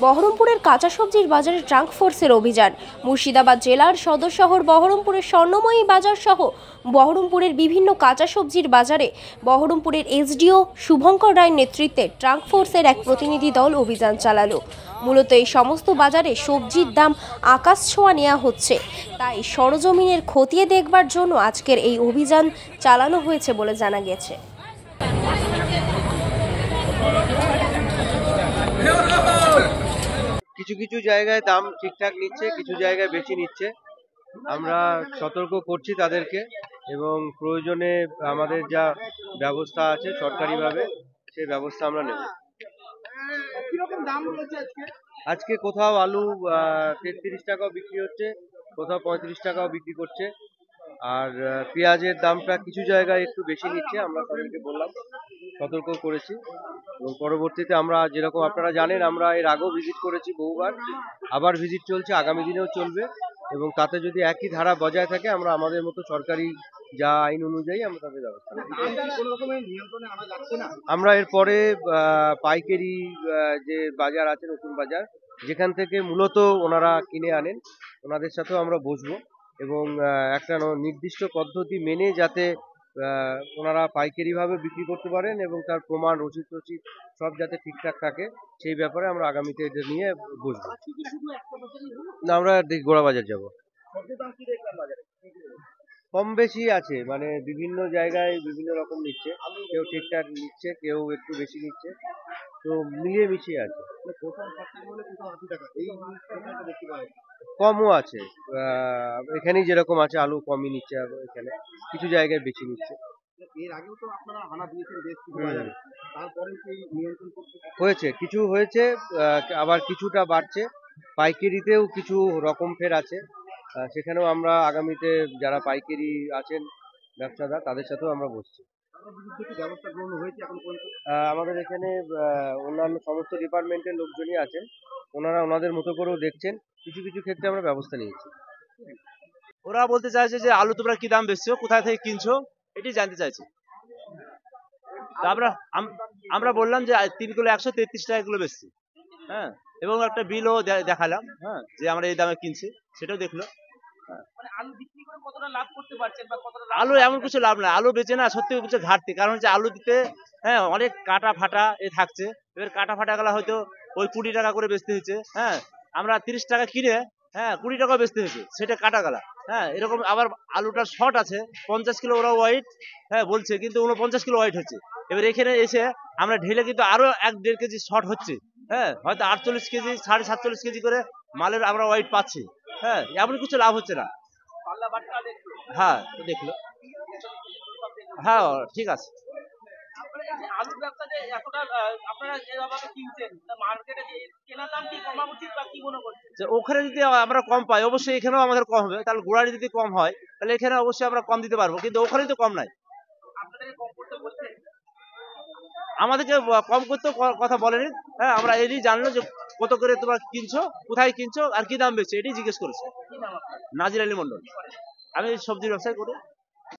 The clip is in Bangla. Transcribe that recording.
বহরমপুরের কাঁচা সবজির বাজারে ট্রাঙ্ক ফোর্সের অভিযান। মুর্শিদাবাদ জেলার সদর শহর বহরমপুরের স্বর্ণময়ী বাজার সহ বহরমপুরের বিভিন্ন কাঁচা সবজির বাজারে বহরমপুরের এসডিও শুভঙ্কর রায়ের নেতৃত্বে ট্রাঙ্ক ফোর্সের এক প্রতিনিধি দল অভিযান চালালো। মূলত এই সমস্ত বাজারে সবজির দাম আকাশ ছোঁয়া নেওয়া হচ্ছে, তাই সরজমিনের খতিয়ে দেখবার জন্য আজকের এই অভিযান চালানো হয়েছে বলে জানা গেছে। কিছু কিছু জায়গায় দাম ঠিকঠাক নিচ্ছে, কিছু জায়গায় বেশি নিচ্ছে। আমরা সতর্ক করছি তাদেরকে এবং প্রয়োজনে আমাদের যা ব্যবস্থা আছে সরকারিভাবে সেই ব্যবস্থা আমরা নেব। আজকে কোথাও আলু 33 টাকাও বিক্রি হচ্ছে, কোথাও 35 টাকাও বিক্রি করছে। আর পেঁয়াজের দামটা কিছু জায়গায় একটু বেশি নিচ্ছে, আমরা তাদেরকে বললাম, সতর্ক করেছি। এবং পরবর্তীতে আমরা যেরকম আপনারা জানেন, আমরা এর আগেও ভিজিট করেছি বহুবার, আবার ভিজিট চলছে, আগামী দিনেও চলবে। এবং তাতে যদি একই ধারা বজায় থাকে আমরা আমাদের মতো সরকারি যা আইন অনুযায়ী আমরা তাদের ব্যবস্থা নেব। আমরা এরপরে পাইকারি যে বাজার আছে, নতুন বাজার, যেখান থেকে মূলত ওনারা কিনে আনেন, ওনাদের সাথেও আমরা বসবো এবং একটা নির্দিষ্ট পদ্ধতি মেনে যাতে ওনারা পাইকারি ভাবে বিক্রি করতে পারেন এবং তার প্রমাণ রসিদ সব যাতে ঠিকঠাক থাকে, সেই ব্যাপারে আমরা আগামীতে এটা নিয়ে বসবো। না, আমরা গোড়া বাজার যাবো। কম বেশি আছে, মানে বিভিন্ন জায়গায় বিভিন্ন রকম নিচ্ছে, কেউ ঠিকঠাক নিচ্ছে, কেউ একটু বেশি নিচ্ছে, তো মিলিয়ে মিশিয়ে আছে। কমও আছে, এখানেই যেরকম আছে আলু কমই নিচ্ছে, এখানে কিছু জায়গায় বেশি নিচ্ছে। হয়েছে, কিছু হয়েছে, আবার কিছুটা বাড়ছে। পাইকারিতেও কিছু রকম ফের আছে, সেখানেও আমরা আগামীতে যারা পাইকারি আছেন ব্যবসাদার তাদের সাথেও আমরা বসছি। আমাদের এখানে অন্যান্য সমস্ত ডিপার্টমেন্টের লোকজনই আছেন, ওনারা ওনাদের মতো করেও দেখছেন, কিছু কিছু ক্ষেত্রে আমরা ব্যবস্থা নিয়েছি। ওরা বলতে চাইছে যে আলু তোমরা কি দাম বেচছো, কোথায় থেকে কিনছো, এটি জানতে চাইছে। আমরা বললাম যে 3 কিলো 133 টাকা কিলো বেচছি, হ্যাঁ, এবং একটা বিলও দেখালাম, হ্যাঁ, যে আমরা এই দামে কিনছি, সেটাও দেখলো। আলু এমন কিছু লাভ না, আলু বেচে না সত্যি কিছু ঘাটতি, কারণ হচ্ছে আলু দিতে হ্যাঁ অনেক কাটা ফাটা থাকছে। এবার কাটা ফাটা গেলা হয়তো ওই 20 টাকা করে বেচতে হচ্ছে, হ্যাঁ, আমরা 30 টাকা কিনে 20 টাকা বেচতে হচ্ছে, সেটা কাটা গেলা। হ্যাঁ, এরকম আবার আলুটা শর্ট আছে 50 কিলো ওরা ওয়াইট বলছে, কিন্তু 49 কিলো ওয়াইট হচ্ছে। এবার এখানে এসে আমরা ঢেলে কিন্তু আরো 1-1.5 কেজি শর্ট হচ্ছে, হ্যাঁ, হয়তো 48 কেজি 47.5 কেজি করে মালের আমরা ওয়াইট পাচ্ছি। হ্যাঁ, এমন কিছু লাভ হচ্ছে না। হ্যাঁ, দেখলো, হ্যাঁ, ঠিক আছে। ওখানে যদি আমরা কম পাই অবশ্যই এখানেও আমাদের কম হবে, তাহলে গোড়ায় যদি কম হয় তাহলে এখানে অবশ্যই আমরা কম দিতে পারবো, কিন্তু ওখানে তো কম নাই। আমাদেরকে কম করতে কথা বলেনি, হ্যাঁ, আমরা এটাই জানলো যে কত করে তোমরা কিনছো, কোথায় কিনছো আর কি দাম বেচছো, এটাই জিজ্ঞেস করেছে। নাজির আলী মন্ডল, আমি সবজির ব্যবসায় করি।